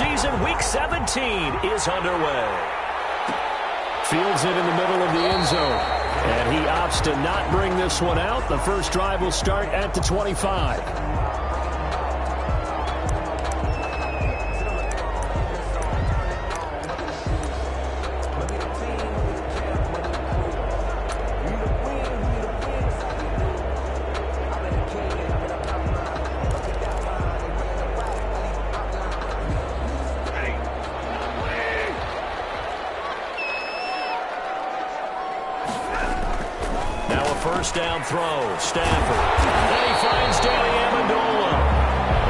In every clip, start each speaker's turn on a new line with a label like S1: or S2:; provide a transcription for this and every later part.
S1: season, Week 17 is underway. Fields it in the middle of the end zone. And he opts to not bring this one out. The first drive will start at the 25. First down throw, Stafford. And he finds Danny Amendola.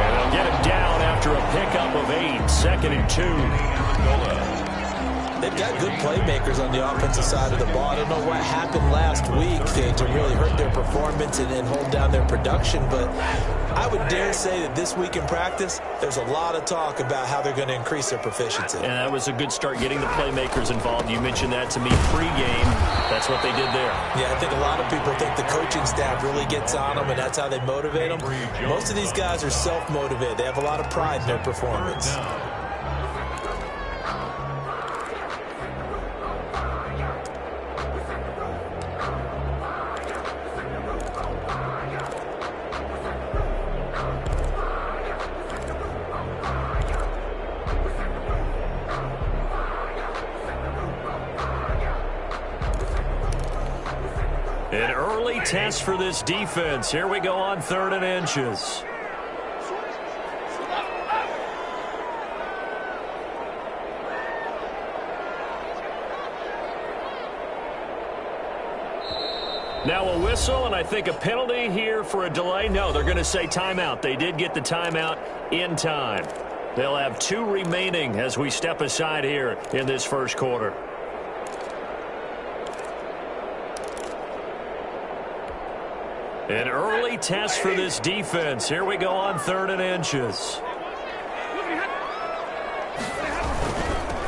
S1: And they'll get him down after a pickup of 8, 2nd and 2.
S2: They've got good playmakers on the offensive side of the ball. I don't know what happened last week to really hurt their performance and hold down their production, but I would dare say that this week in practice, there's a lot of talk about how they're going to increase their proficiency.
S1: And that was a good start getting the playmakers involved. You mentioned that to me pregame. That's what they did there.
S2: Yeah, I think a lot of people think the coaching staff really gets on them, and that's how they motivate them. Most of these guys are self-motivated. They have a lot of pride in their performance.
S1: An early test for this defense. Here we go on 3rd and inches. Now a whistle, and I think a penalty here for a delay. No, they're going to say timeout. They did get the timeout in time. They'll have 2 remaining as we step aside here in this first quarter. An early test for this defense. Here we go on 3rd and inches.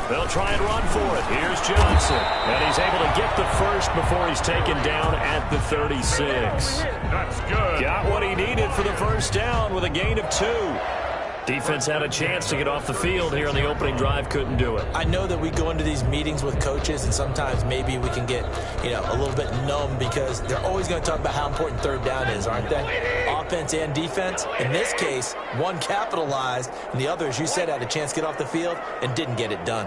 S1: They'll try and run for it. Here's Johnson. And he's able to get the first before he's taken down at the 36.
S3: That's good.
S1: Got what he needed for the first down with a gain of 2. Defense had a chance to get off the field here on the opening drive, couldn't do it.
S2: I know that we go into these meetings with coaches, and sometimes maybe we can get, a little bit numb because they're always going to talk about how important 3rd down is, aren't they? Offense and defense. In this case, one capitalized, and the other, as you said, had a chance to get off the field and didn't get it done.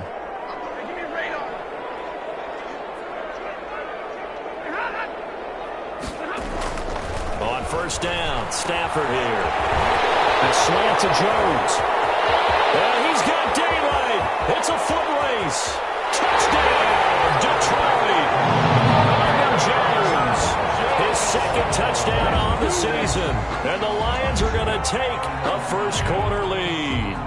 S1: On first down, Stafford here. A slant to Jones. And he's got daylight. It's a foot race. Touchdown, Detroit. Aaron Jones, his 2nd touchdown on the season. And the Lions are going to take a first-quarter lead.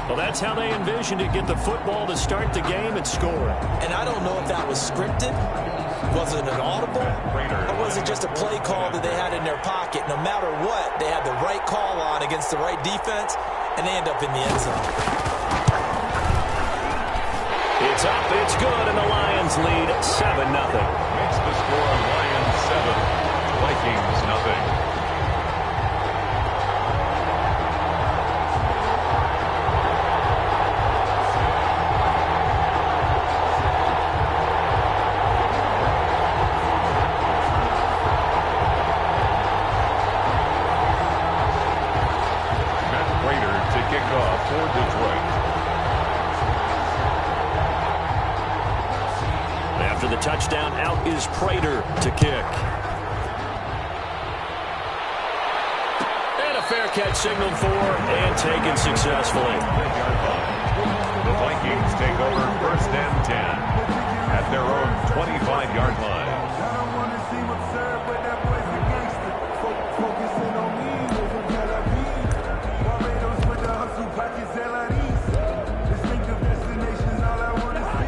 S1: Well, that's how they envisioned it. Get the football to start the game and score.
S2: And I don't know if that was scripted. Was it an audible? Or was it just a play call that they had in their pocket? No matter what, they had the right call on against the right defense, and they end up in the end zone.
S1: It's up, it's good, and the Lions lead 7-0.
S3: Makes the score Lions 7, Vikings nothing.
S1: After the touchdown, out is Prater to kick. And a fair catch signaled for and taken successfully.
S3: The Vikings take over 1st and 10 at their own 25-yard line.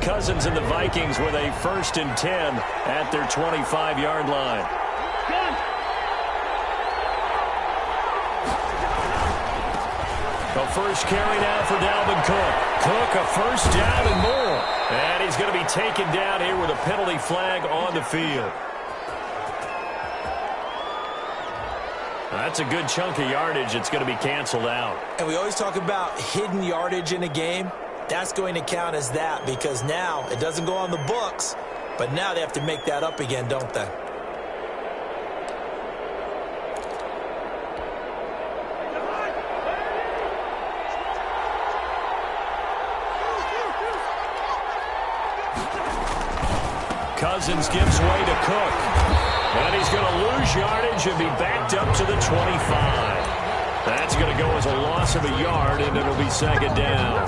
S1: Cousins and the Vikings with a 1st and 10 at their 25-yard line. The first carry now for Dalvin Cook. Cook a first down and more. And he's going to be taken down here with a penalty flag on the field. That's a good chunk of yardage. It's going to be canceled out.
S2: And we always talk about hidden yardage in a game. That's going to count as that because now it doesn't go on the books, but now they have to make that up again, don't they?
S1: Cousins gives way to Cook. And he's going to lose yardage and be backed up to the 25. That's going to go as a loss of a yard, and it'll be second down.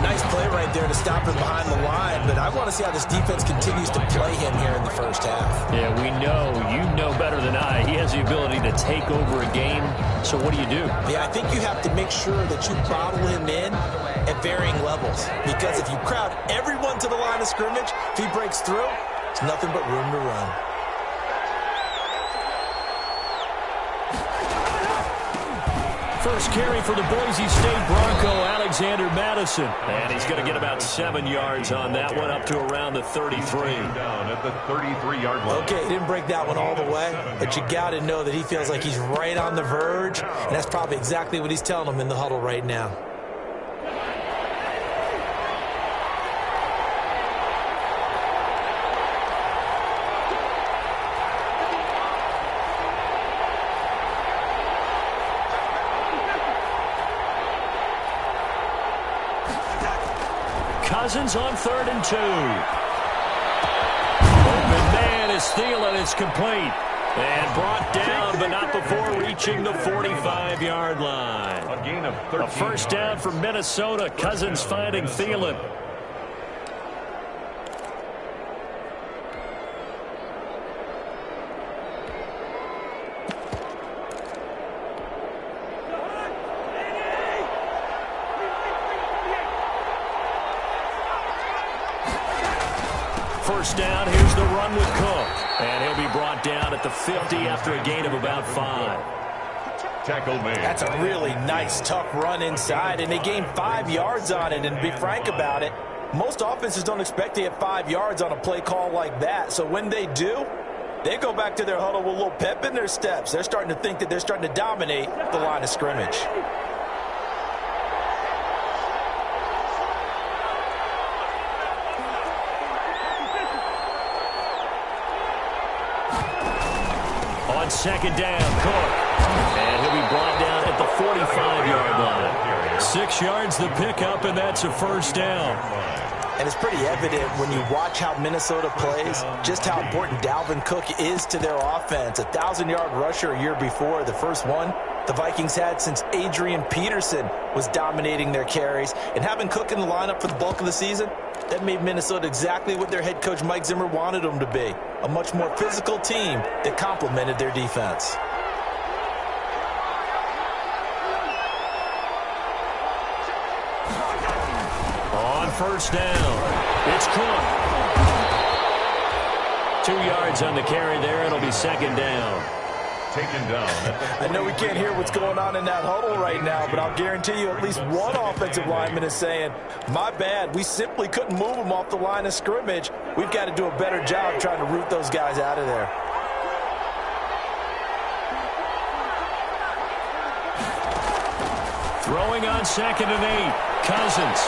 S2: Nice play right there to stop him behind the line, but I want to see how this defense continues to play him here in the first half.
S1: Yeah, we know. You know better than I. He has the ability to take over a game, so what do you do?
S2: Yeah, I think you have to make sure that you bottle him in at varying levels, because if you crowd everyone to the line of scrimmage, if he breaks through, it's nothing but room to run.
S1: First carry for the Boise State Bronco, Alexander Madison. And he's going to get about 7 yards on that one, up to around the 33.
S3: Down at the 33-yard line.
S2: Okay, he didn't break that one all the way, but you got to know that he feels like he's right on the verge, and that's probably exactly what he's telling them in the huddle right now.
S1: Cousins on 3rd and 2. Open man is Thielen. It's complete. And brought down, but not before reaching the 45-yard line.
S3: A gain of 13.
S1: A first down for Minnesota. Cousins finding Thielen. First down, here's the run with Cook. And he'll be brought down at the 50 after a gain of about 5.
S3: Tackle made.
S2: That's a really nice, tough run inside, and they gained 5 yards on it. And to be frank about it, most offenses don't expect to get 5 yards on a play call like that. So when they do, they go back to their huddle with a little pep in their steps. They're starting to think that they're starting to dominate the line of scrimmage.
S1: Second down, Cook. And he'll be brought down at the 45-yard line. 6 yards the pickup, and that's a first down.
S2: And it's pretty evident when you watch how Minnesota plays, just how important Dalvin Cook is to their offense. A 1,000-yard rusher a year before, the first one the Vikings had since Adrian Peterson was dominating their carries. And having Cook in the lineup for the bulk of the season, that made Minnesota exactly what their head coach Mike Zimmer wanted them to be. A much more physical team that complemented their defense.
S1: On first down, it's Cook. 2 yards on the carry there. It'll be second down.
S3: Taken down.
S2: I know we can't hear what's going on in that huddle right now, but I'll guarantee you at least one offensive lineman is saying, my bad, we simply couldn't move them off the line of scrimmage. We've got to do a better job trying to root those guys out of there.
S1: Throwing on 2nd and 8. Cousins.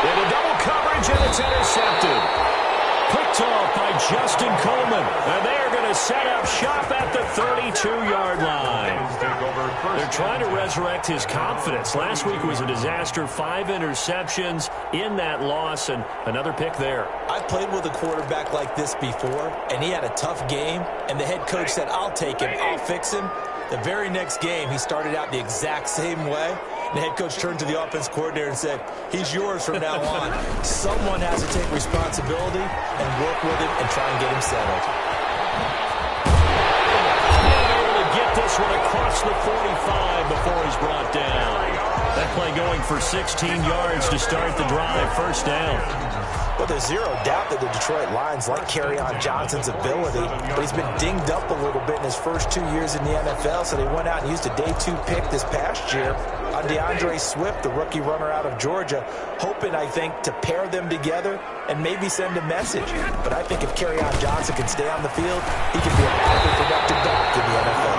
S1: Into double coverage, and it's intercepted. Picked off by Justin Coleman. And they're going to set up shop at the 32-yard line. They're trying to resurrect his confidence. Last week was a disaster. 5 interceptions in that loss, and another pick there.
S2: I've played with a quarterback like this before, and he had a tough game, and the head coach said, I'll take him, I'll fix him. The very next game, he started out the exact same way. The head coach turned to the offense coordinator and said, he's yours from now on. Someone has to take responsibility and work with him and try and get him settled.
S1: Able to get this one across the 45 before he's brought down. That play going for 16 yards to start the drive. First down.
S2: Well, there's zero doubt that the Detroit Lions like Kerryon Johnson's ability, but he's been dinged up a little bit in his first 2 years in the NFL, so they went out and used a day 2 pick this past year on DeAndre Swift, the rookie runner out of Georgia, hoping, I think, to pair them together and maybe send a message. But I think if Kerryon Johnson can stay on the field, he can be a highly productive back in the NFL.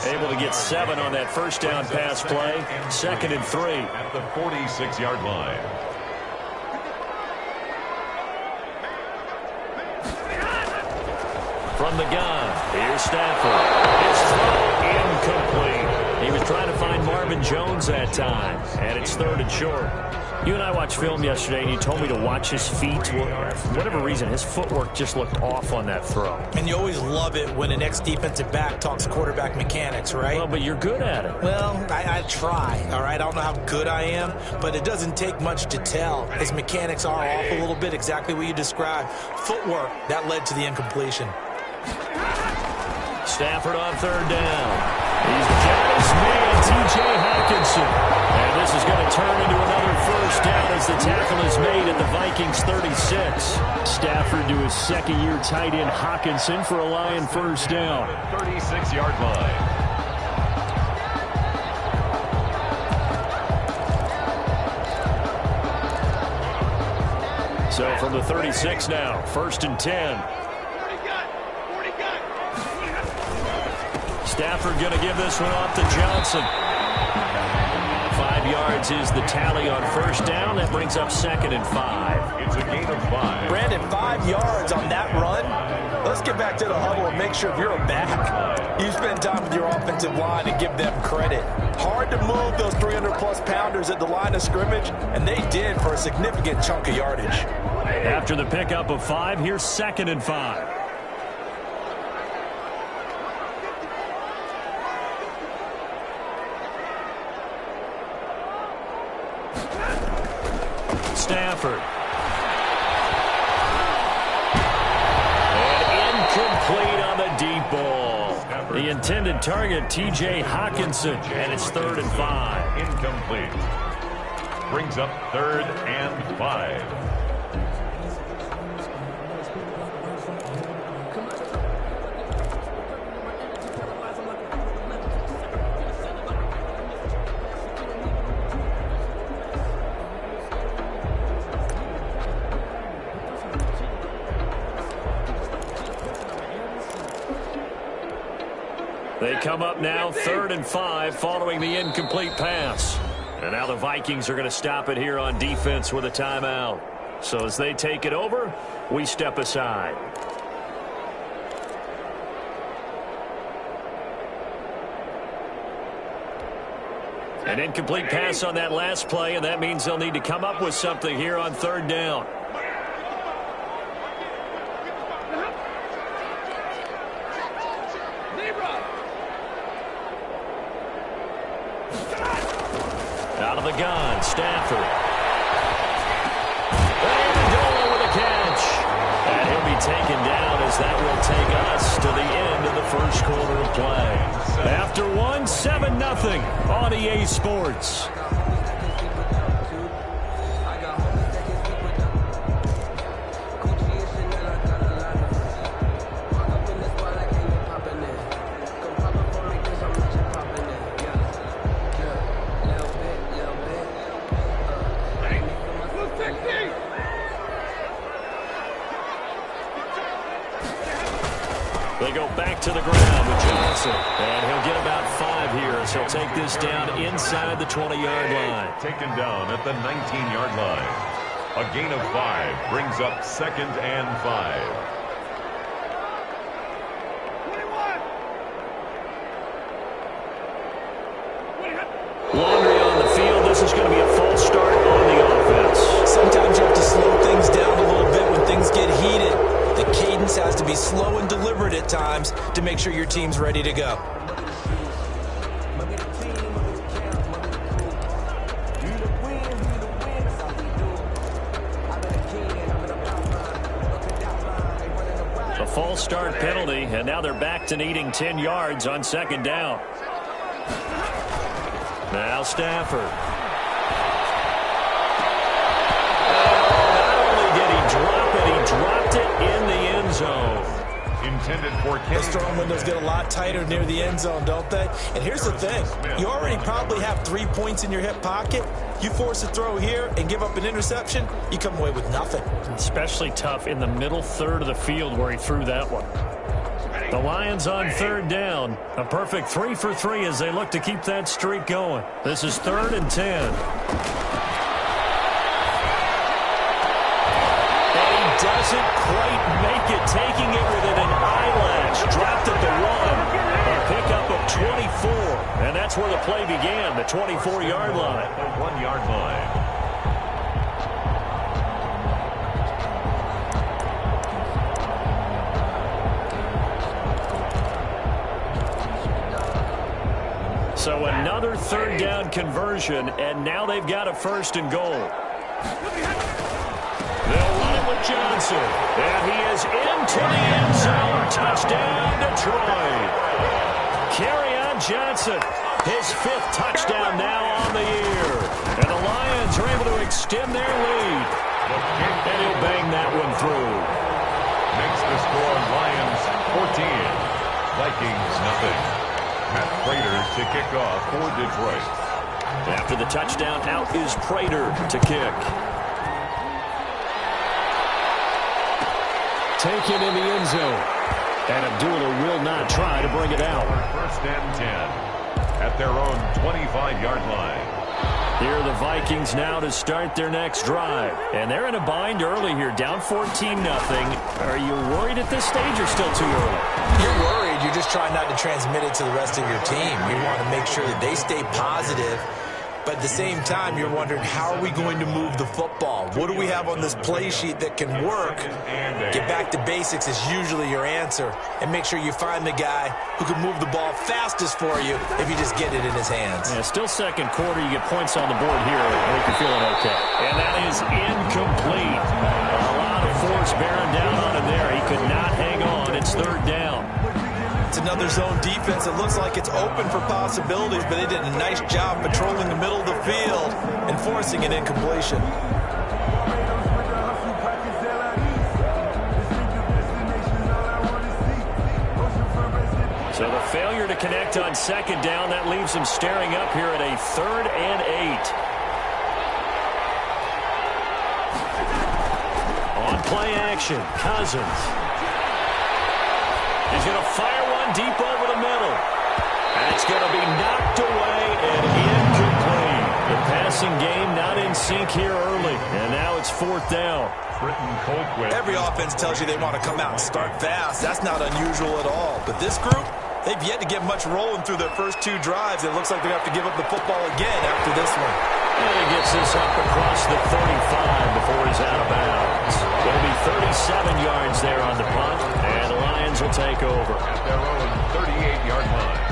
S1: Able to get 7 on that first down pass play. 2nd and 3.
S3: At the 46-yard line.
S1: From the gun, here's Stafford. His throw incomplete. He was trying to find Marvin Jones that time, and it's 3rd and short. You and I watched film yesterday, and you told me to watch his feet. For whatever reason, his footwork just looked off on that throw.
S2: And you always love it when an ex-defensive back talks quarterback mechanics, right?
S1: Well, but you're good at it.
S2: Well, I try, all right? I don't know how good I am, but it doesn't take much to tell. His mechanics are off a little bit, exactly what you described. Footwork, that led to the incompletion.
S1: Stafford on 3rd down. He's got his man, T.J. Hawkinson. And this is going to turn into another first down as the tackle is made at the Vikings 36.
S4: Stafford to his second-year tight end Hawkinson for a Lion first down.
S3: 36-yard line.
S1: So from the 36 now, 1st and 10. Stafford going to give this one off to Johnson. 5 yards is the tally on first down. That brings up 2nd and 5.
S3: It's a gain of 5.
S2: Brandon, 5 yards on that run. Let's get back to the huddle and make sure you're a back. You spend time with your offensive line and give them credit. Hard to move those 300-plus pounders at the line of scrimmage, and they did for a significant chunk of yardage.
S1: After the pickup of 5, here's 2nd and 5. Stafford. And incomplete on the deep ball. The intended target, T.J. Hawkinson, and it's 3rd and 5.
S3: Incomplete. Brings up 3rd and 5.
S1: They come up now 3rd and 5 following the incomplete pass. And now the Vikings are going to stop it here on defense with a timeout. So as they take it over, we step aside. An incomplete pass on that last play, and that means they'll need to come up with something here on 3rd down. Out of the gun, Stafford. Amendola with a catch. And he'll be taken down as that will take us to the end of the first quarter of play. After 7-0 on EA Sports. They go back to the ground with Johnson. And he'll get about 5 here as he'll take this down inside the 20-yard line.
S3: Taken down at the 19-yard line. A gain of 5 brings up 2nd and 5.
S1: Laundry on the field. This is going to be a false start on the offense.
S2: Sometimes you have to slow things down a little bit when things get heated. The cadence has to be slow and deliberate at times to make sure your team's ready to go.
S1: A false start penalty, and now they're back to needing 10 yards on 2nd down. Now Stafford. Not only did he drop it, he dropped it in the end zone.
S3: Intended for
S2: The strong windows get a lot tighter near the end zone, don't they? And here's the thing. You already probably have 3 points in your hip pocket. You force a throw here and give up an interception, you come away with nothing.
S4: Especially tough in the middle third of the field where he threw that one.
S1: The Lions on third down. A perfect 3 for 3 as they look to keep that streak going. This is 3rd and 10.
S2: Doesn't quite make it, taking it within an eyelash. Dropped at the 1.
S1: A pickup of 24. And that's where the play began, the 24-yard line.
S3: 1-yard line.
S1: So another 3rd down conversion, and now they've got a 1st and goal. They'll run it with Johnson. And he is into the end zone. Touchdown, Detroit. Kerryon Johnson, his 5th touchdown now on the year. And the Lions are able to extend their lead. And he'll bang that one through.
S3: Makes the score Lions 14. Vikings nothing. Matt Prater to kick off for Detroit.
S1: After the touchdown, out is Prater to kick. Taken in the end zone. And Abdullah will not try to bring it out.
S3: 1st and 10 at their own 25-yard line.
S1: Here are the Vikings now to start their next drive. And they're in a bind early here, down 14-0. Are you worried at this stage or still too early?
S2: You're worried. You're just trying not to transmit it to the rest of your team. You want to make sure that they stay positive. But at the same time, you're wondering, how are we going to move the football? What do we have on this play sheet that can work? Get back to basics is usually your answer. And make sure you find the guy who can move the ball fastest for you if you just get it in his hands.
S1: Yeah, still 2nd quarter. You get points on the board here. I think you're feeling okay. And that is incomplete. A lot of force bearing down on him there. He could not hang on. It's 3rd down.
S2: It's another zone defense. It looks like it's open for possibilities, but they did a nice job patrolling the middle of the field and forcing an incompletion.
S1: So the failure to connect on 2nd down, that leaves him staring up here at a 3rd and 8. On play action, Cousins. He's going to fire one deep over the middle. And it's going to be knocked away and incomplete. The passing game not in sync here early. And now it's 4th down.
S2: Every offense tells you they want to come out and start fast. That's not unusual at all. But this group, they've yet to get much rolling through their first 2 drives. It looks like they're going to have to give up the football again after this one.
S1: And he gets this up across the 35 before he's out of bounds. It'll be 37 yards there on the punt. And the Lions will take over.
S3: At their own 38-yard line.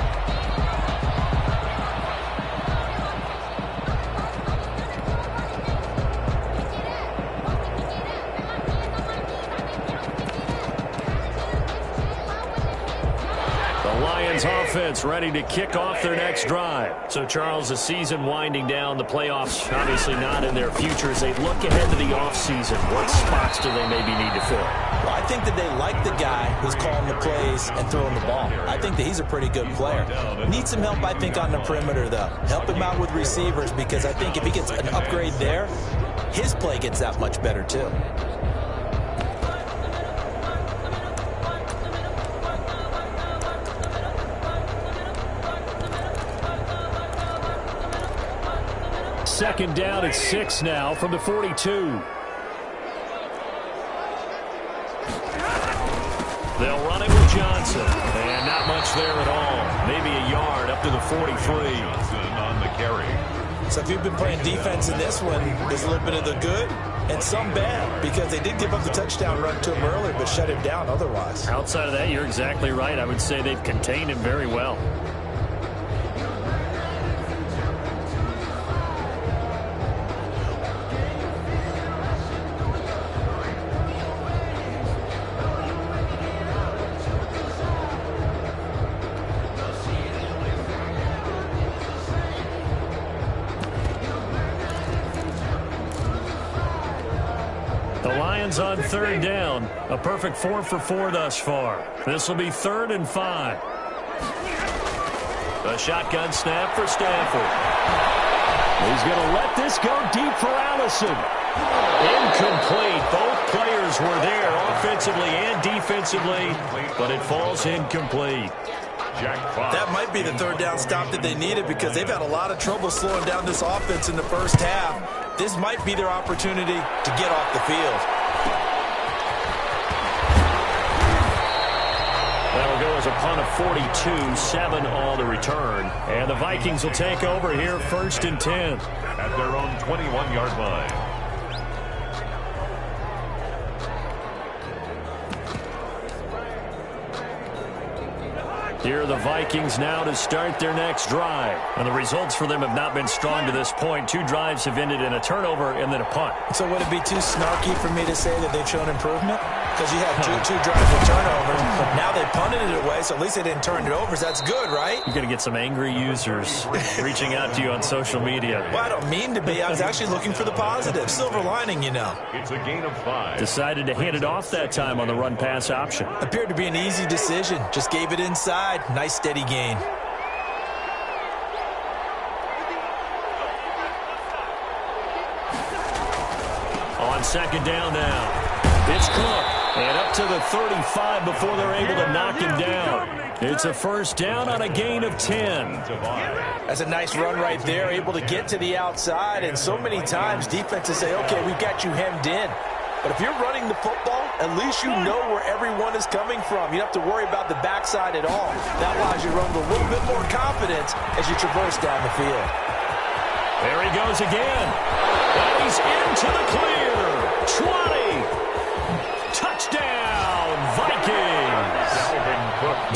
S1: Lions offense ready to kick off their next drive. So, Charles, the season winding down, the playoffs obviously not in their future. As they look ahead to the offseason, what spots do they maybe need to fill?
S2: Well, I think that they like the guy who's calling the plays and throwing the ball. I think that he's a pretty good player. Needs some help, I think, on the perimeter, though. Help him out with receivers, because I think if he gets an upgrade there, his play gets that much better, too.
S1: Second down at 6 now from the 42. They'll run it with Johnson. And not much there at all. Maybe a yard up to the 43.
S3: Johnson on the carry.
S2: So if you've been playing defense in this one, there's a little bit of the good and some bad, because they did give up the touchdown run to him earlier, but shut him down otherwise.
S1: Outside of that, you're exactly right. I would say they've contained him very well. On third down, a perfect 4 for 4 thus far. This will be 3rd and 5. A shotgun snap for Stafford. He's going to let this go deep for Allison. Incomplete. Both players were there offensively and defensively, but it falls incomplete.
S2: That might be the third down stop that they needed because they've had a lot of trouble slowing down this offense in the first half. This might be their opportunity to get off the field.
S1: That'll go as a punt of 42, 7 on the return. And the Vikings will take over here, 1st and 10.
S3: At their own 21-yard line.
S1: Here are the Vikings now to start their next drive. And the results for them have not been strong to this point. 2 drives have ended in a turnover and then a punt.
S2: So would it be too snarky for me to say that they've shown improvement? Because you had two drives with turnovers. Now they punted it away, so at least they didn't turn it over. So that's good, right?
S1: You're going to get some angry users reaching out to you on social media.
S2: Well, I don't mean to be. I was actually looking for the positive. Silver lining, you know.
S3: It's a gain of 5.
S1: Decided to hand it off that time on the run-pass option.
S2: Appeared to be an easy decision. Just gave it inside. Nice, steady gain.
S1: On 2nd down now. It's Cook. And up to the 35 before they're able to knock him down. It's a 1st down on a gain of 10.
S2: That's a nice run right there, able to get to the outside. And so many times defenses say, okay, we've got you hemmed in. But if you're running the football, at least you know where everyone is coming from. You don't have to worry about the backside at all. That allows you to run with a little bit more confidence as you traverse down the field.
S1: There he goes again. And he's into the clear. 20. Touchdown, Vikings.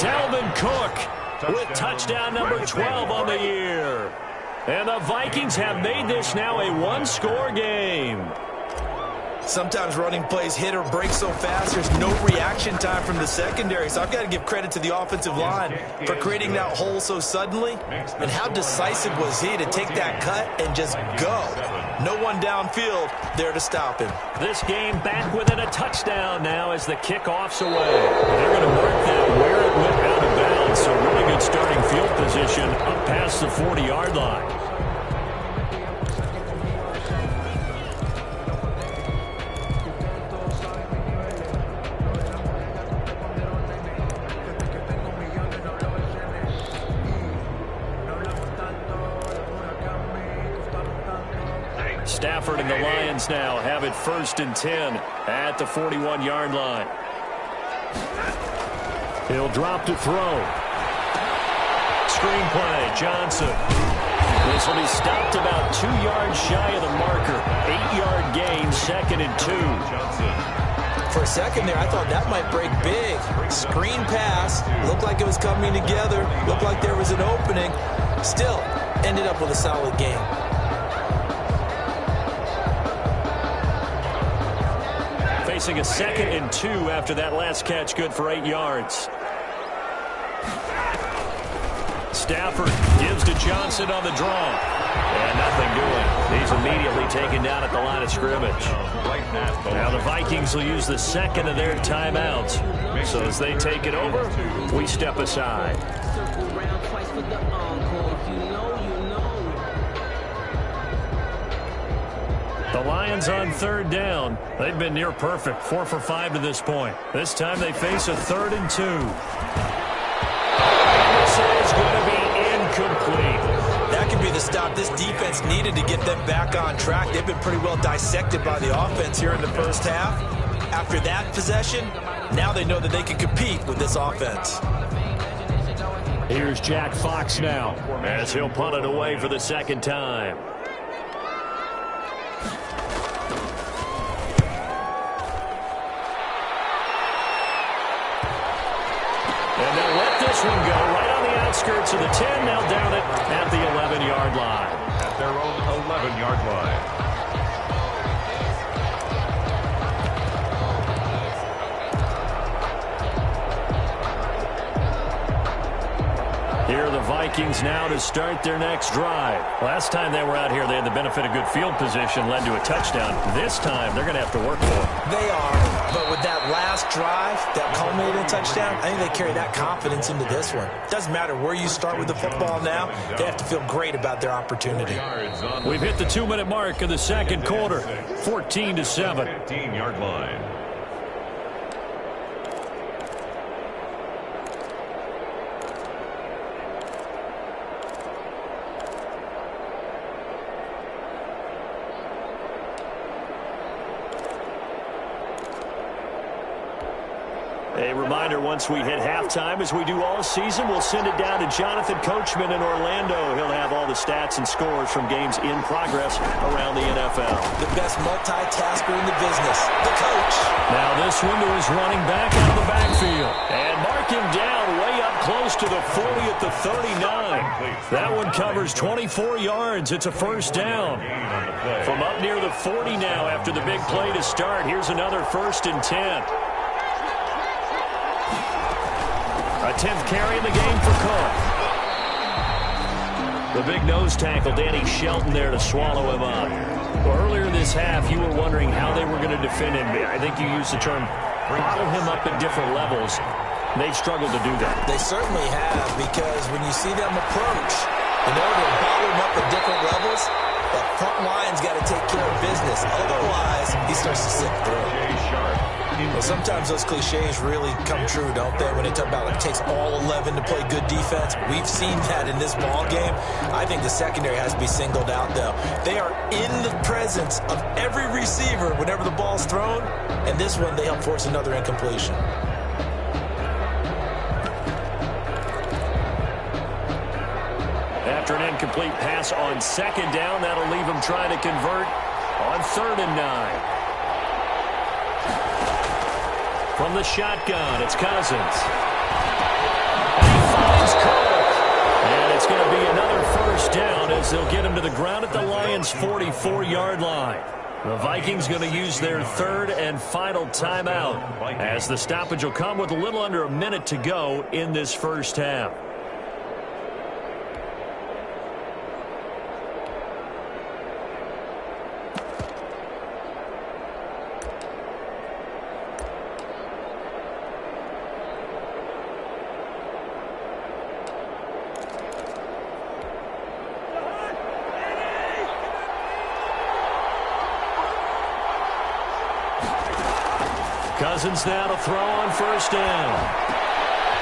S1: Dalvin Cook with touchdown number 12 on the year. And the Vikings have made this now a one-score game.
S2: Sometimes running plays hit or break so fast, there's no reaction time from the secondary. So I've got to give credit to the offensive line for creating that hole so suddenly. And how decisive was he to take that cut and just go? No one downfield there to stop him.
S1: This game back within a touchdown now as the kickoff's away. They're going to mark that where it went out of bounds. So really good starting field position up past the 40-yard line. Stafford and the Lions now have it 1st and 10 at the 41-yard line. He'll drop to throw. Screenplay, Johnson. This will be stopped about 2 yards shy of the marker. 8-yard gain, 2nd and 2. Johnson.
S2: For a second there, I thought that might break big. Screen pass. Looked like it was coming together. Looked like there was an opening. Still, ended up with a solid game.
S1: Facing a 2nd and 2 after that last catch, good for 8 yards. Stafford gives to Johnson on the draw. And nothing doing. He's immediately taken down at the line of scrimmage. Now the Vikings will use the 2nd of their timeouts. So as they take it over, we step aside. The Lions on 3rd down. They've been near perfect, 4 for 5 to this point. This time they face a 3rd and 2. And this is going to be incomplete.
S2: That could be the stop this defense needed to get them back on track. They've been pretty well dissected by the offense here in the first half. After that possession, now they know that they can compete with this offense.
S1: Here's Jack Fox now as he'll punt it away for the 2nd time. And they'll let this one go right on the outskirts of the 10. Now down it at the 11-yard line.
S3: At their own 11-yard line.
S1: Here are the Vikings now to start their next drive. Last time they were out here, they had the benefit of good field position, led to a touchdown. This time, they're going to have to work for it.
S2: They are, but with that last last drive that culminated in a touchdown, I think they carry that confidence into this one. Doesn't matter where you start with the football now, they have to feel great about their opportunity.
S4: We've hit the 2-minute mark of the second quarter, 14-7.
S3: 15-yard line.
S4: A reminder, once we hit halftime, as we do all season, we'll send it down to Jonathan Coachman in Orlando. He'll have all the stats and scores from games in progress around the NFL.
S2: The best multitasker in the business, the coach.
S4: Now this one to his running back out of the backfield. And mark him down way up close to the 40 at the 39. That one covers 24 yards. It's a first down. From up near the 40 now after the big play to start. Here's another 1st and 10. A 10th carry in the game for Cook. The big nose tackle, Danny Shelton, there to swallow him up. Well, earlier this half, you were wondering how they were going to defend him. I think you used the term bottle him up at different levels. They've struggled to do that.
S2: They certainly have, because when you see them approach, in order to bottle him up at different levels, that front line's got to take care of business. Otherwise, he starts to slip through. Well, sometimes those cliches really come true, don't they? When they talk about it takes all 11 to play good defense. We've seen that in this ball game. I think the secondary has to be singled out, though. They are in the presence of every receiver whenever the ball's thrown. And this one, they help force another incompletion.
S4: After an incomplete pass on 2nd down, that'll leave him trying to convert on 3rd and 9. From the shotgun, it's Cousins. And he finds Cook. And it's going to be another first down as they'll get him to the ground at the Lions' 44-yard line. The Vikings going to use their 3rd and final timeout as the stoppage will come with a little under a minute to go in this first half. Cousins now to throw on 1st down.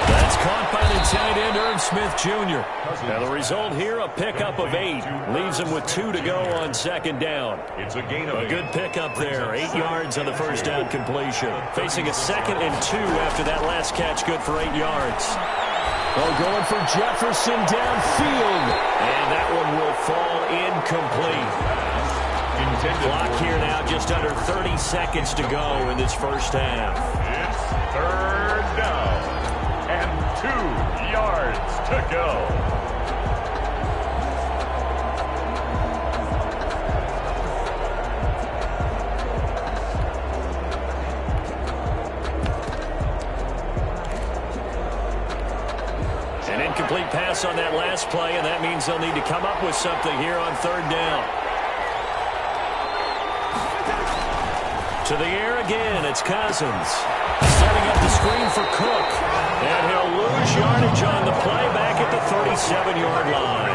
S4: That's caught by the tight end, Irv Smith Jr. Now the result here, a pickup of 8. Leaves him with 2 to go on 2nd down.
S3: It's a gain of 8.
S4: A good pickup there. 8 yards on the first down completion. Facing a 2nd and 2 after that last catch. Good for 8 yards. Oh, going for Jefferson downfield. And that one will fall incomplete. Clock here now, just under 30 seconds to go in this first half.
S3: It's 3rd down and 2 yards to go.
S4: An incomplete pass on that last play, and that means they'll need to come up with something here on 3rd down. To the air again, it's Cousins. Setting up the screen for Cook. And he'll lose yardage on the play back at the 37-yard line.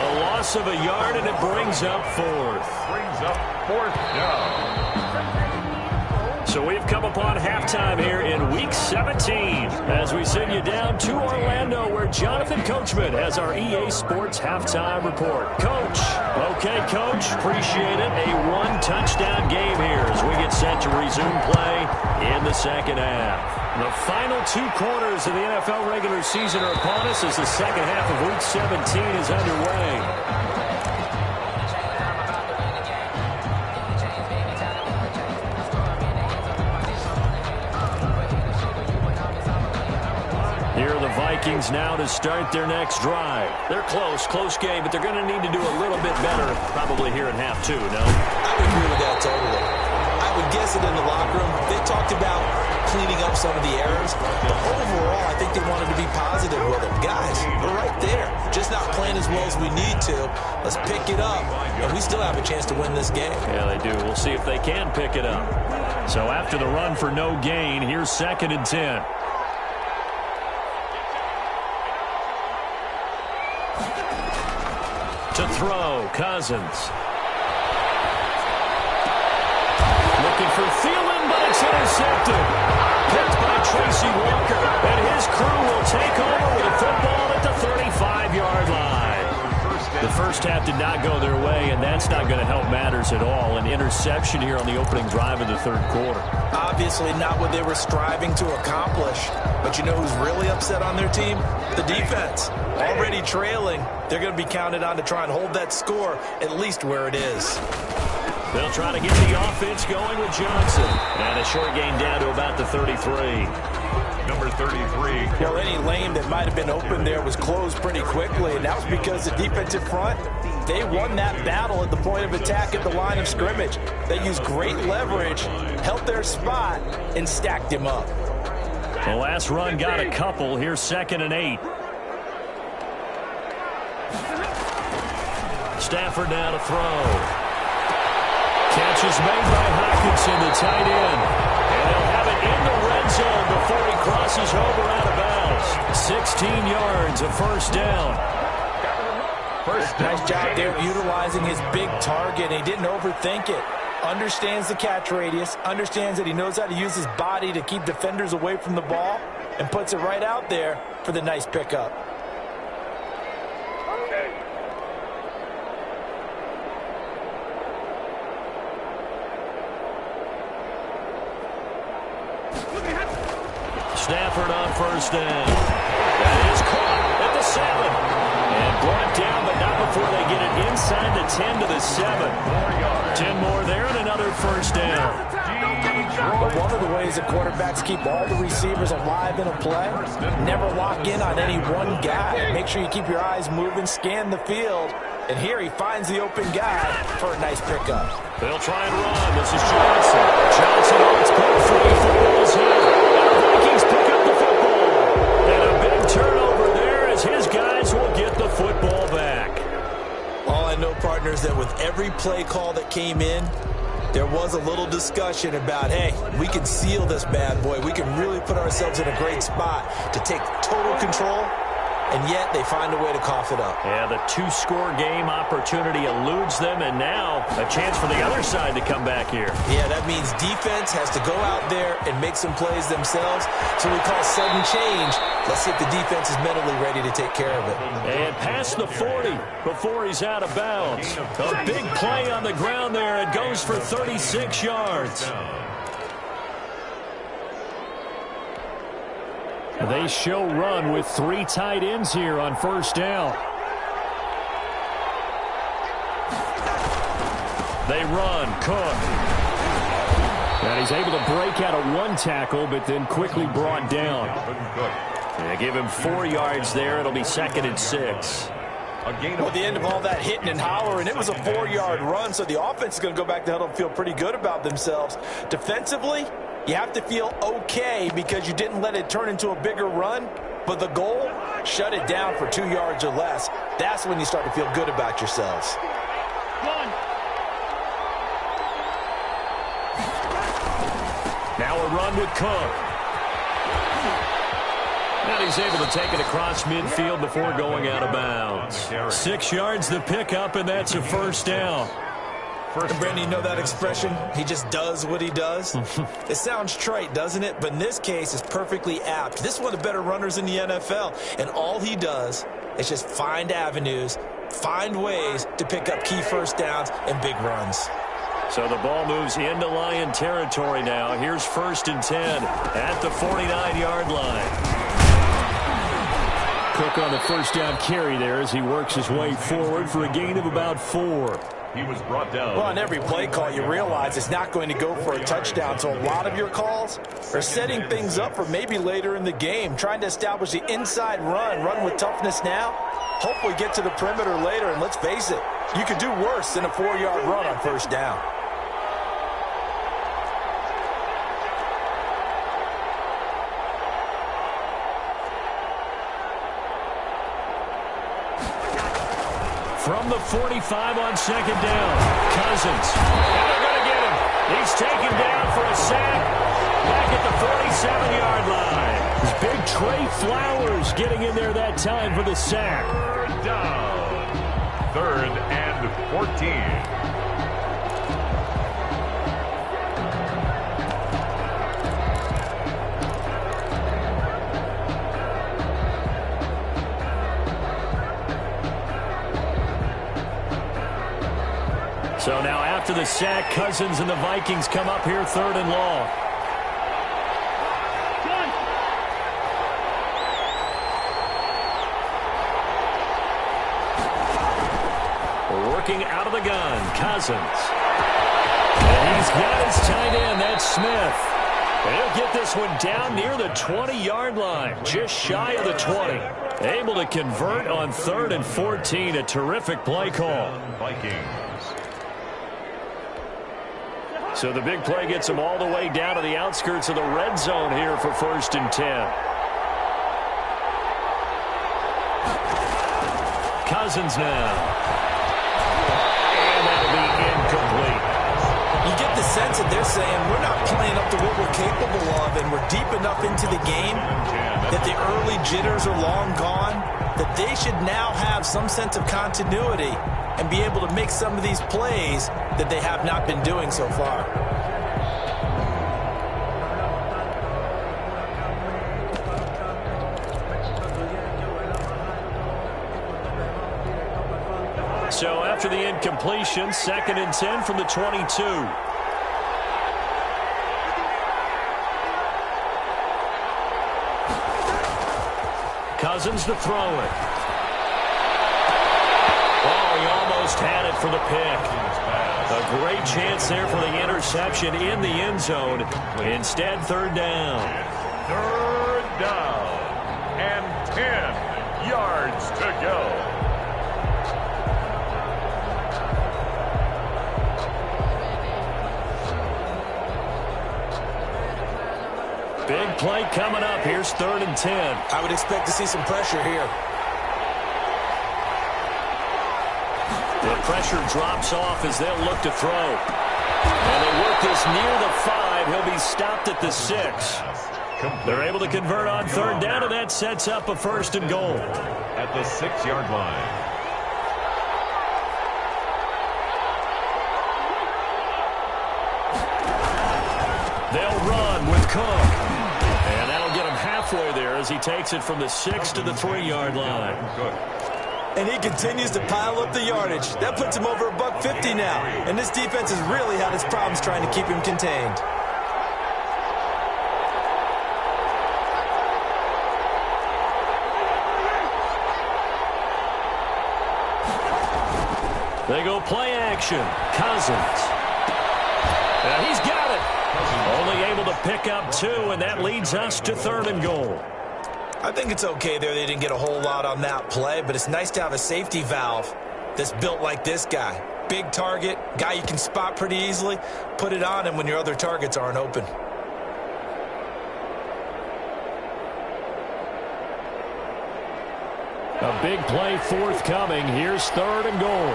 S4: A loss of a yard, and it brings up 4th.
S3: Brings up 4th down.
S4: So we've come upon halftime here in Week 17 as we send you down to Orlando where Jonathan Coachman has our EA Sports Halftime Report. Coach. Okay, Coach. Appreciate it. A 1-touchdown game here as we get set to resume play in the second half. The final 2 quarters of the NFL regular season are upon us as the second half of Week 17 is underway. Here are the Vikings now to start their next drive. They're close game, but they're going to need to do a little bit better probably here in half 2, no?
S2: I would agree with that totally. I would guess it in the locker room. They talked about cleaning up some of the errors. But overall, I think they wanted to be positive with it. Guys, we're right there. Just not playing as well as we need to. Let's pick it up, and we still have a chance to win this game.
S4: Yeah, they do. We'll see if they can pick it up. So after the run for no gain, here's 2nd and 10. To throw, Cousins. Looking for Thielen, but it's intercepted. Picked by Tracy Walker, and his crew will take over with a football at the 35-yard line. The first half did not go their way, and that's not going to help matters at all. An interception here on the opening drive of the 3rd quarter.
S2: Obviously not what they were striving to accomplish. But you know who's really upset on their team? The defense. Already trailing, they're going to be counted on to try and hold that score at least where it is.
S4: They'll try to get the offense going with Johnson. And a short gain down to about the 33.
S3: Number 33.
S2: Well, any lane that might have been open there was closed pretty quickly, and that was because the defensive front, they won that battle at the point of attack at the line of scrimmage. They used great leverage, held their spot, and stacked him up.
S4: The last run got a couple. Here's 2nd and 8. Stafford now to throw. Catch is made by Hockenson, the tight end. And they'll have it in the red zone before he crosses over out of bounds. 16 yards, a first down.
S2: Nice job there utilizing his big target. He didn't overthink it. Understands the catch radius, understands that he knows how to use his body to keep defenders away from the ball, and puts it right out there for the nice pickup.
S4: Stafford on first down. That is caught at the 7. And brought down, but not before they get it inside the 10 to the 7. 10 more there and another first down.
S2: But one of the ways that quarterbacks keep all the receivers alive in a play, never lock in on any one guy. Make sure you keep your eyes moving, scan the field. And here he finds the open guy for a nice pickup.
S4: They'll try and run. This is Johnson. Johnson on its punt free. Football's here. And the Vikings pick up the football. And a big turnover there as his guys will get the football back.
S2: All I know, partners, that with every play call that came in, there was a little discussion about, hey, we can seal this bad boy. We can really put ourselves in a great spot to take total control. And yet they find a way to cough it up.
S4: Yeah, the 2-score game opportunity eludes them, and now a chance for the other side to come back here.
S2: Yeah, that means defense has to go out there and make some plays themselves. So we call sudden change. Let's see if the defense is mentally ready to take care of it.
S4: And past the 40 before he's out of bounds. A big play on the ground there. It goes for 36 yards. They show run with 3 tight ends here on first down. They run. Cook. And he's able to break out of 1 tackle, but then quickly brought down. They give him 4 yards there. It'll be 2nd and 6.
S2: Well, the end of all that hitting and hollering, it was a 4-yard run, so the offense is going to go back to huddle and feel pretty good about themselves. Defensively, you have to feel okay because you didn't let it turn into a bigger run, but the goal, shut it down for 2 yards or less. That's when you start to feel good about yourselves.
S4: Now a run with Cook. And he's able to take it across midfield before going out of bounds. 6 yards the pickup, and that's a first down.
S2: And Brandon, you know that expression? He just does what he does? It sounds trite, doesn't it? But in this case, it's perfectly apt. This is one of the better runners in the NFL. And all he does is just find avenues, find ways to pick up key first downs and big runs.
S4: So the ball moves into Lion territory now. Here's 1st and 10 at the 49-yard line. Cook on the first down carry there as he works his way forward for a gain of about 4.
S3: He was brought down.
S2: Well, on every play call, you realize it's not going to go for a touchdown. So a lot of your calls are setting things up for maybe later in the game, trying to establish the inside run with toughness now. Hopefully get to the perimeter later, and let's face it, you could do worse than a 4-yard run on first down.
S4: from the 45 on second down. Cousins. And they're going to get him. He's taken down for a sack. Back at the 47-yard line. It's big Trey Flowers getting in there that time for the sack.
S3: Third down. 3rd and 14.
S4: So now after the sack, Cousins and the Vikings come up here 3rd and long. Working out of the gun, Cousins. And he's got his tight end, that's Smith. He'll get this one down near the 20-yard line, just shy of the 20. Able to convert on 3rd and 14, a terrific play call.
S3: Vikings.
S4: So the big play gets them all the way down to the outskirts of the red zone here for 1st and 10. Cousins now. And that'll be incomplete.
S2: You get the sense that they're saying we're not playing up to what we're capable of, and we're deep enough into the game that the early jitters are long gone, that they should now have some sense of continuity and be able to make some of these plays that they have not been doing so far.
S4: So after the incompletion, 2nd and 10 from the 22. Cousins to throw it. Oh, he almost had it for the pick. A great chance there for the interception in the end zone. Instead, 3rd down.
S3: 3rd down. And 10 yards to go.
S4: Big play coming up. Here's 3rd and 10.
S2: I would expect to see some pressure here.
S4: The pressure drops off as they'll look to throw. And they work this near the 5. He'll be stopped at the 6. They're able to convert on 3rd down, and that sets up a 1st and goal.
S3: At the 6-yard line.
S4: They'll run with Cook. And that'll get him halfway there as he takes it from the 6 to the 3-yard line.
S2: And he continues to pile up the yardage. That puts him over $150 now. And this defense has really had its problems trying to keep him contained.
S4: They go play action. Cousins. And he's got it. Only able to pick up 2, and that leads us to 3rd and goal.
S2: I think it's okay there. They didn't get a whole lot on that play, but it's nice to have a safety valve that's built like this guy. Big target, guy you can spot pretty easily. Put it on him when your other targets aren't open.
S4: A big play forthcoming. Here's 3rd and goal.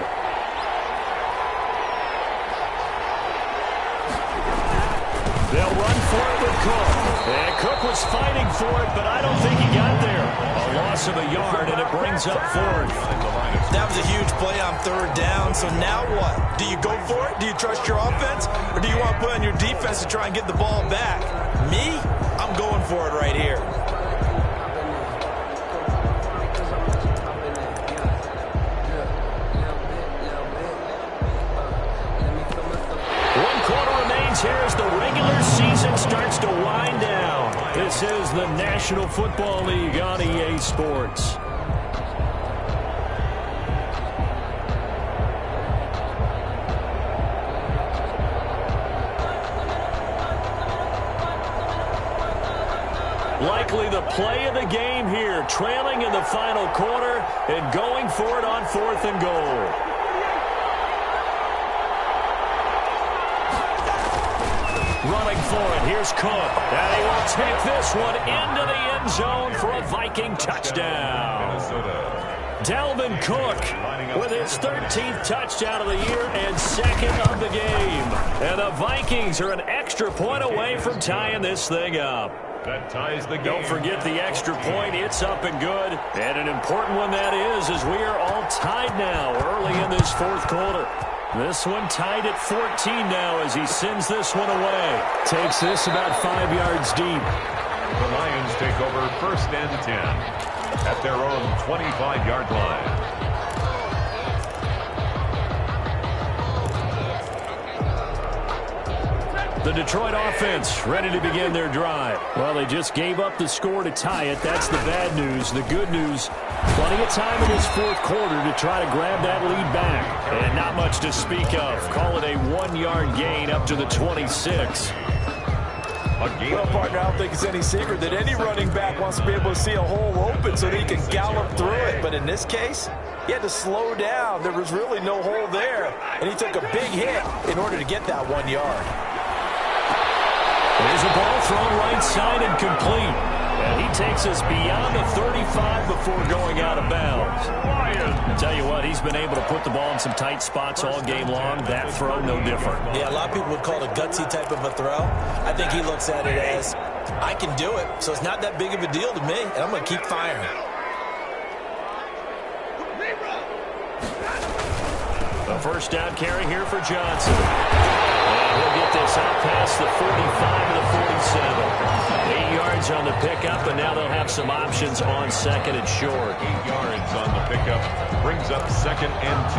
S4: They'll run for it with Cook. And Cook was fighting for it, but I don't think he got there. A loss of a yard, and it brings up 4th.
S2: That was a huge play on 3rd down, so now what? Do you go for it? Do you trust your offense? Or do you want to put on your defense to try and get the ball back? Me? I'm going for it right here.
S4: Here as the regular season starts to wind down. This is the National Football League on EA Sports. Likely the play of the game here, trailing in the final quarter and going for it on 4th and goal. Running for it, here's Cook. And he will take this one into the end zone for a Viking touchdown.
S3: Minnesota.
S4: Dalvin Cook with his 13th touchdown of the year and second of the game. And the Vikings are an extra point away from tying this thing up.
S3: That ties the game.
S4: Don't forget the extra point. It's up and good. And an important one that is, as we are all tied now early in this fourth quarter. This one tied at 14 now as he sends this one away. Takes this about 5 yards deep.
S3: The Lions take over first and 10 at their own 25-yard line.
S4: The Detroit offense ready to begin their drive. Well, they just gave up the score to tie it. That's the bad news. The good news, plenty of time in this fourth quarter to try to grab that lead back. And not much to speak of. Call it a 1-yard gain up to the 26.
S5: Well, partner, I don't think it's any secret that any running back wants to be able to see a hole open so that he can gallop through it. But in this case, he had to slow down. There was really no hole there, and he took a big hit in order to get that 1 yard.
S4: There's a ball thrown right side and complete. And he takes us beyond the 35 before going out of bounds. I tell you what, he's been able to put the ball in some tight spots all game long. That throw, no different.
S2: Yeah, a lot of people would call it a gutsy type of a throw. I think he looks at it as, I can do it, so it's not that big of a deal to me, and I'm going to keep firing.
S4: A first down carry here for Johnson. And he'll get this out past the 45 to the 47. 8 yards on the pickup, and now they'll have some options on second and short.
S3: 8 yards on the pickup brings up second and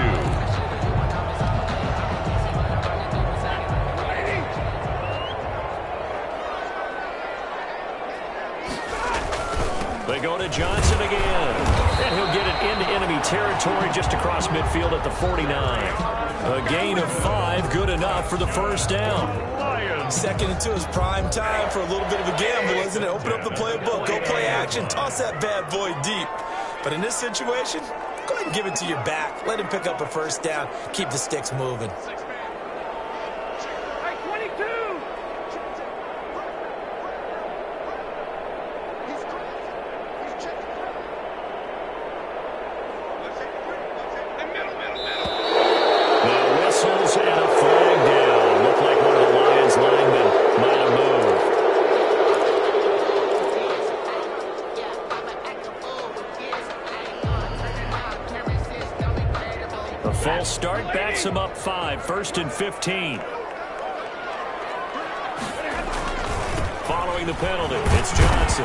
S3: 2.
S4: They go to Johnson again. And he'll get it into enemy territory just across midfield at the 49. A gain of 5, good enough for the first down.
S2: Second and 2 is prime time for a little bit of a gamble, isn't it? Open up the playbook, go play action, toss that bad boy deep. But in this situation, go ahead and give it to your back. Let him pick up a first down, keep the sticks moving.
S4: Full start backs him up 5, first and 15. Following the penalty, it's Johnson.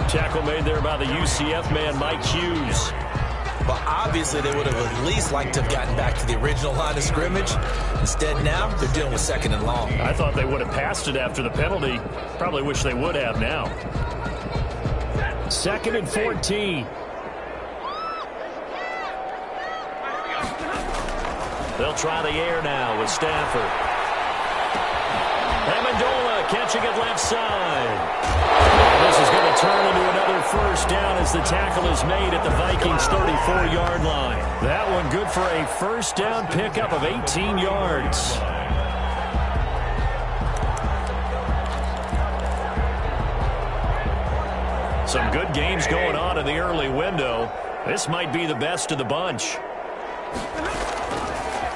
S4: Tackle made there by the UCF man, Mike Hughes.
S2: Well, obviously they would have at least liked to have gotten back to the original line of scrimmage. Instead now, they're dealing with second and long.
S4: I thought they would have passed it after the penalty. Probably wish they would have now. Second and 14. They'll try the air now with Stafford. Amendola catching it left side. And this is going to turn into another first down as the tackle is made at the Vikings' 34-yard line. That one good for a first down pickup of 18 yards. Some good games going on in the early window. This might be the best of the bunch.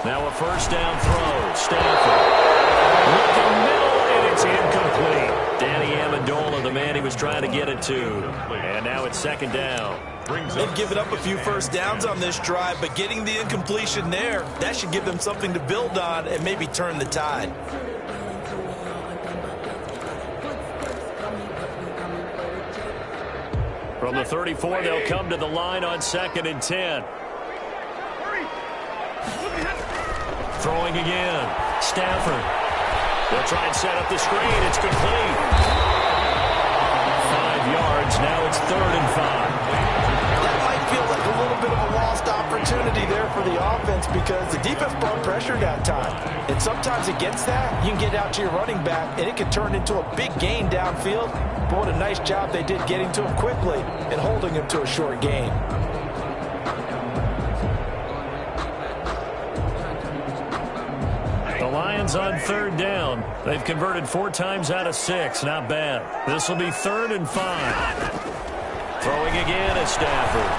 S4: Now a first down throw. Stafford. Looking middle, and it's incomplete. Danny Amendola, the man he was trying to get it to. And now it's second down.
S2: They've given up a few first downs on this drive, but getting the incompletion there, that should give them something to build on and maybe turn the tide.
S4: From the 34, they'll come to the line on second and 10. Throwing again. Stafford. They'll try and set up the screen. It's complete. 5 yards. Now it's third and 5.
S5: That might feel like a little bit of a lost opportunity there for the offense because the defense brought pressure that time. And sometimes against that, you can get out to your running back, and it can turn into a big gain downfield. But what a nice job they did getting to him quickly and holding him to a short gain.
S4: The Lions on third down. They've converted 4 times out of 6. Not bad. This will be third and 5. Throwing again is Stafford.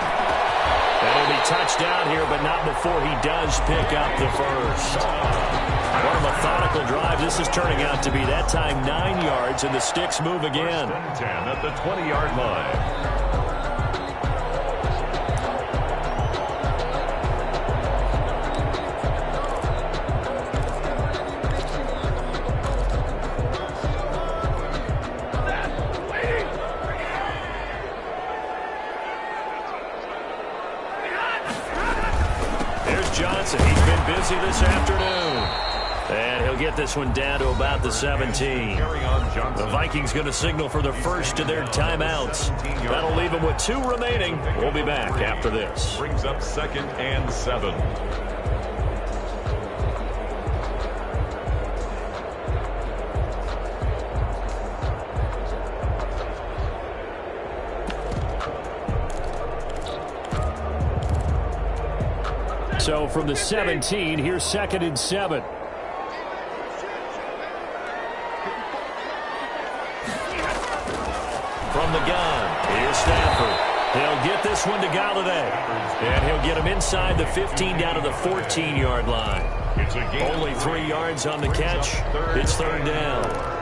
S4: And he'll be touched down here, but not before he does pick up the first. What a methodical drive. This is turning out to be that time 9 yards, and the sticks move again.
S3: 10 at the 20-yard line.
S4: Johnson, he's been busy this afternoon. And he'll get this one down to about the 17. The Vikings going to signal for the first of their timeouts. That'll leave them with 2 remaining. We'll be back after this.
S3: Brings up 2nd and 7.
S4: So from the 17, here's 2nd and 7. From the gun, here's Stafford. He'll get this one to Galladay. And he'll get him inside the 15 down to the 14-yard line. Only 3 yards on the catch. It's 3rd down.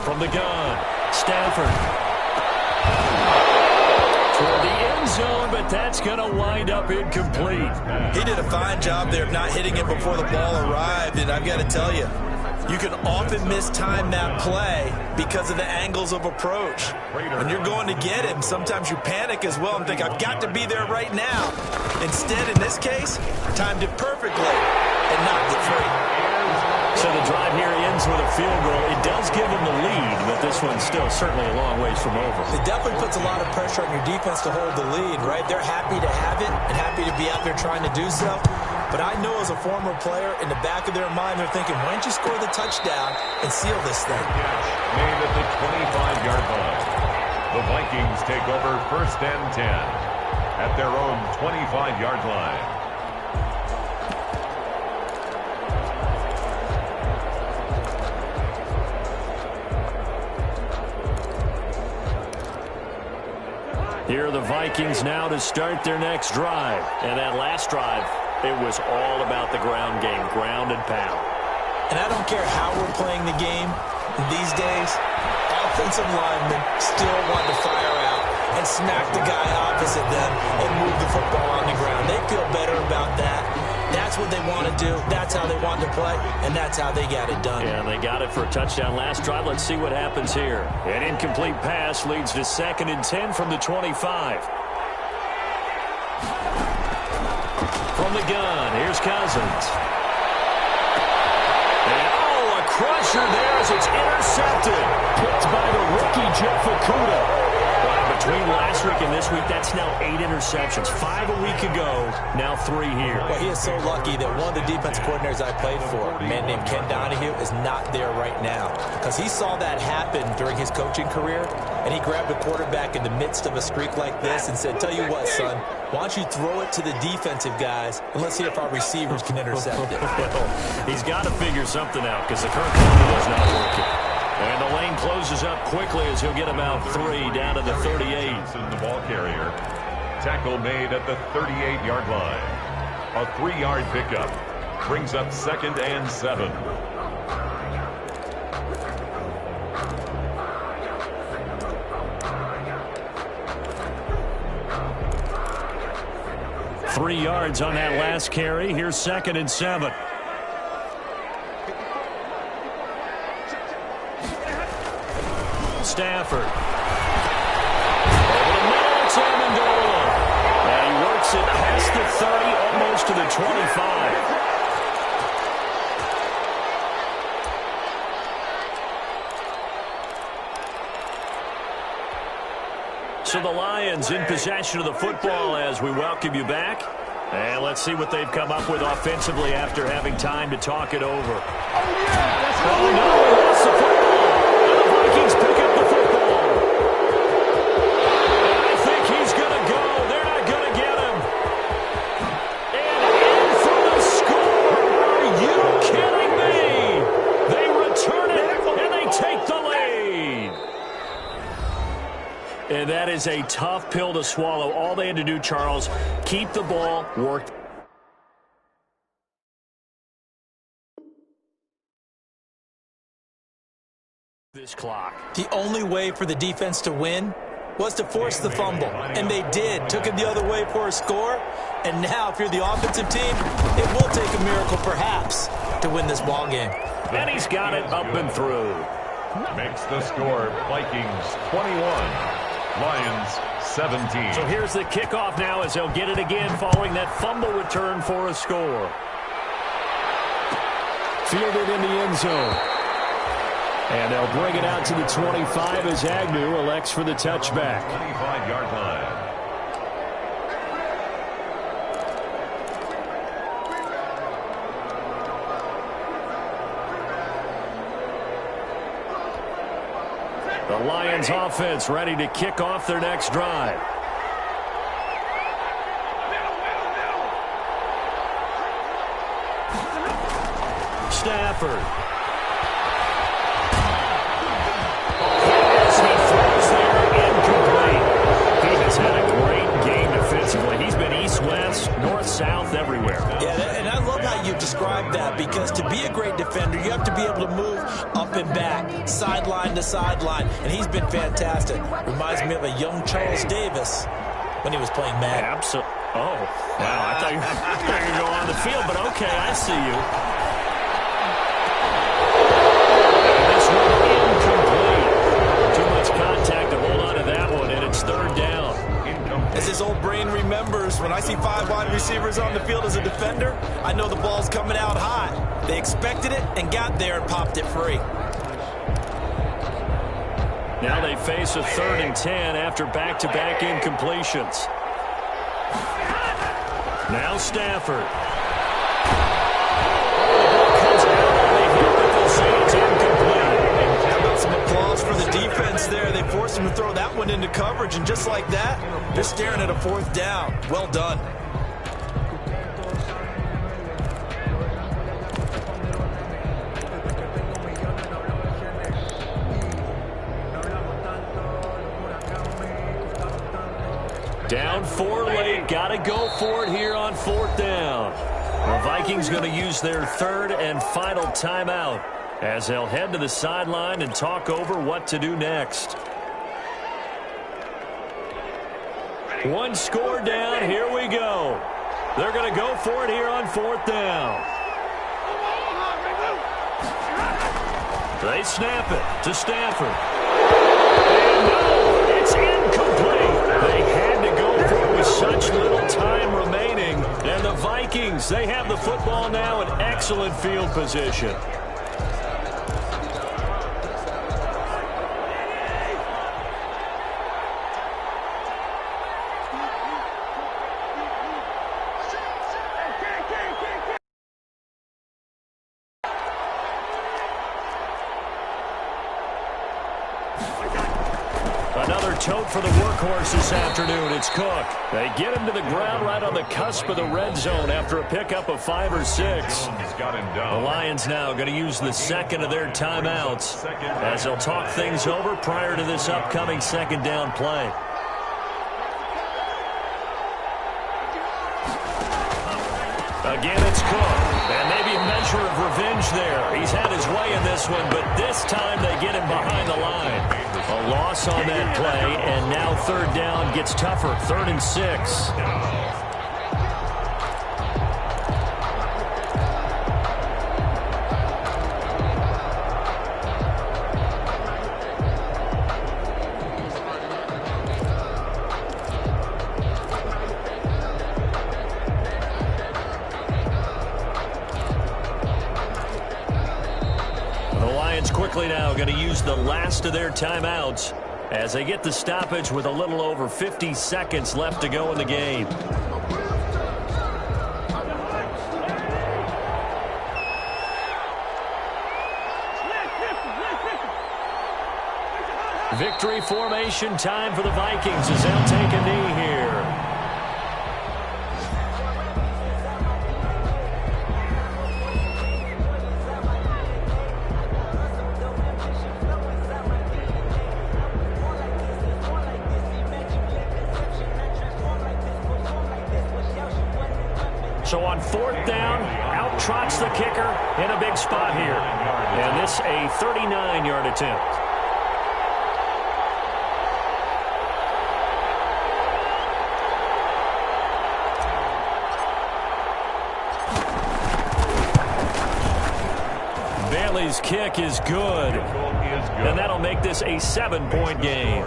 S4: From the gun, Stafford. Toward the end zone, but that's going to wind up incomplete.
S5: He did a fine job there of not hitting it before the ball arrived, and I've got to tell you, you can often mistime that play because of the angles of approach. When you're going to get him, sometimes you panic as well and think, I've got to be there right now. Instead, in this case, timed it perfectly and knocked it free.
S4: So the drive here ends with a field goal. It does give them the lead, but this one's still certainly a long ways from over.
S2: It definitely puts a lot of pressure on your defense to hold the lead, right? They're happy to have it and happy to be out there trying to do so. But I know as a former player, in the back of their mind, they're thinking, why don't you score the touchdown and seal this thing?
S3: Made at the 25-yard line. The Vikings take over 1st and 10 at their own 25-yard line.
S4: Here are the Vikings now to start their next drive. And that last drive, it was all about the ground game, ground and pound.
S2: And I don't care how we're playing the game these days, offensive linemen still want to fire out and smack the guy opposite them and move the football on the ground. They feel better about that. That's what they want to do. That's how they want to play, and that's how they got it done.
S4: Yeah, they got it for a touchdown last drive. Let's see what happens here. An incomplete pass leads to 2nd and 10 from the 25. From the gun, here's Cousins. And, a crusher there as it's intercepted. Picked by the rookie, Jeff Okudah. Between last week and this week, that's now 8 interceptions. 5 a week ago, now 3 here.
S2: Well, he is so lucky that one of the defense coordinators I played for, a man named Ken Donahue, is not there right now. Because he saw that happen during his coaching career, and he grabbed a quarterback in the midst of a streak like this and said, tell you what, son, why don't you throw it to the defensive guys, and let's see if our receivers can intercept it.
S4: Well, he's got to figure something out because the current formula is not working. And the lane closes up quickly as he'll get about 3 down to the 38.
S3: The ball carrier. Tackle made at the 38-yard line. A 3-yard pickup. Brings up 2nd and 7.
S4: Three yards on that last carry. Here's 2nd and 7. Stafford. Over the middle, it's Amendola. And he works it past the 30, almost to the 25. So the Lions in possession of the football as we welcome you back. And let's see what they've come up with offensively after having time to talk it over. Oh, no, he lost the football. And the Vikings pick up the football. And I think he's going to go. They're not going to get him. And in for the score. Are you kidding me? They return it, and they take the lead. And that is a tough pill to swallow. All they had to do, Charles, keep the ball, work this clock.
S2: The only way for the defense to win was to force the fumble, and they did. Took it the other way for a score, and now if you're the offensive team, it will take a miracle perhaps to win this ball game.
S4: And he's got it up and through.
S3: Makes the score Vikings 21, Lions 17.
S4: So here's the kickoff now as they'll get it again following that fumble return for a score. Fielded in the end zone. And they'll bring it out to the 25 as Agnew elects for the touchback.
S3: 25-yard line.
S4: The Lions offense ready to kick off their next drive. Stafford. He throws there, incomplete. He has had a great game defensively. He's been east-west, north-south, everywhere.
S2: Yeah, and I love how you described that, because to be a great defender, you have to be able to move up and back, sideline to sideline, and he's been fantastic. Reminds me of a young Charles Davis when he was playing Madden.
S4: Absolutely. Oh, wow. I thought you were going to go on the field, but okay, I see you. This one incomplete. Too much contact to hold on to that one, and it's third down.
S2: As his old brain remembers, when I see 5 wide receivers on the field as a defender, I know the ball's coming out high. They expected it and got there and popped it free.
S4: Now they face a 3rd and 10 after back-to-back incompletions. Now Stafford. Comes out on the hit, but they'll say it's incomplete.
S2: How about some applause for the defense there? They forced him to throw that one into coverage, and just like that, they're staring at a 4th down. Well done.
S4: Down 4 late. Got to go for it here on 4th down. The Vikings going to use their 3rd and final timeout as they'll head to the sideline and talk over what to do next. One score down. Here we go. They're going to go for it here on 4th down. They snap it to Stafford. And no, it's incomplete. They had to go for it with such little time remaining. And the Vikings, they have the football now in excellent field position. Another tote for the workhorse this afternoon. It's Cook. They get him to the ground right on the cusp of the red zone after a pickup of 5 or 6. The Lions now going to use the 2nd of their timeouts as they'll talk things over prior to this upcoming 2nd down play. Again, it's Cook. And maybe a measure of revenge there. He's had his way in this one, but this time they get him behind the line. A loss on that play, and now 3rd down gets tougher. 3rd and 6. Quickly now going to use the last of their timeouts as they get the stoppage with a little over 50 seconds left to go in the game. Victory formation time for the Vikings as they'll take a knee here. So on 4th down, out trots the kicker in a big spot here. And this a 39-yard attempt. Bailey's kick is good. And that'll make this a 7-point game.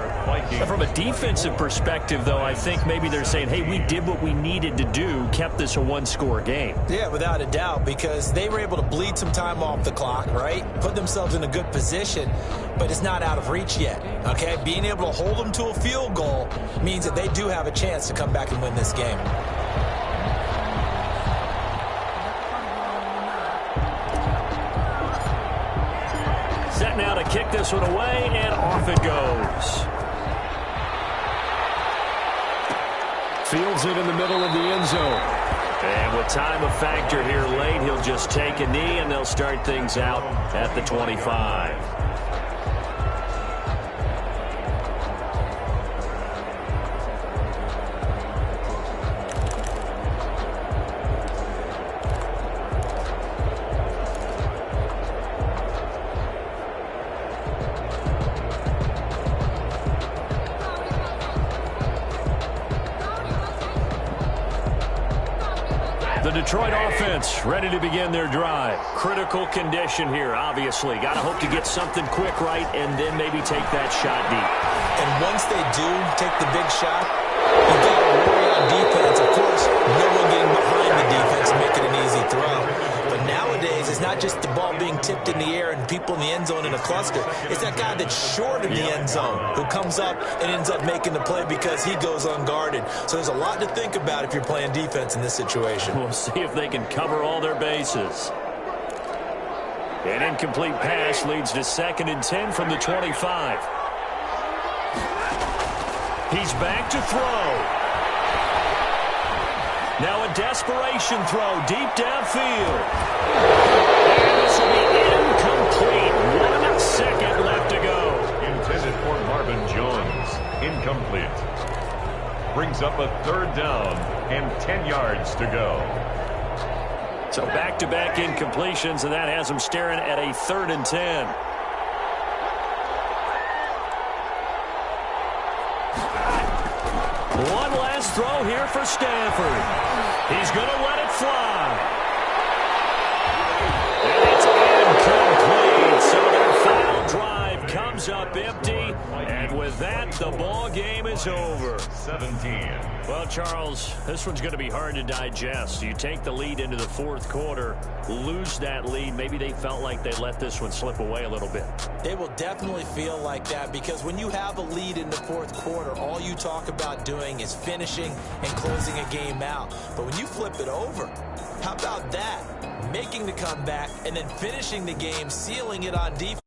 S4: But from a defensive perspective, though, I think maybe they're saying, hey, we did what we needed to do, kept this a one-score game.
S2: Yeah, without a doubt, because they were able to bleed some time off the clock, right? Put themselves in a good position, but it's not out of reach yet, okay? Being able to hold them to a field goal means that they do have a chance to come back and win this game.
S4: Set now to kick this one away, and off it goes. Fields it in the middle of the end zone. And with time a factor here late, he'll just take a knee, and they'll start things out at the 25. The Detroit offense ready to begin their drive. Critical condition here, obviously. Got to hope to get something quick right and then maybe take that shot deep.
S2: And once they do take the big shot, you've got to worry on defense. Of course, no one getting behind the defense and make it an easy throw. But nowadays, it's not just the ball being tipped in the air and people in the end zone in a cluster. It's that guy that's short of the end zone who comes up and ends up making the play because he goes unguarded. So there's a lot to think about if you're playing defense in this situation.
S4: We'll see if they can cover all their bases. An incomplete pass leads to 2nd and 10 from the 25. He's back to throw. Now a desperation throw deep downfield. And this will be incomplete. 1 second left to go.
S3: Intended for Marvin Jones. Incomplete. Brings up a 3rd down and 10 yards to go.
S4: So back-to-back incompletions, and that has them staring at a 3rd and 10. One last throw here for Stanford. He's going to let it fly. And it's incomplete. So their final drive comes up empty. And with that, the ball game is over.
S3: 17.
S4: Well, Charles, this one's going to be hard to digest. You take the lead into the 4th quarter, lose that lead. Maybe they felt like they let this one slip away a little bit.
S2: They will definitely feel like that because when you have a lead in the 4th quarter, all you talk about doing is finishing and closing a game out. But when you flip it over, how about that? Making the comeback and then finishing the game, sealing it on defense.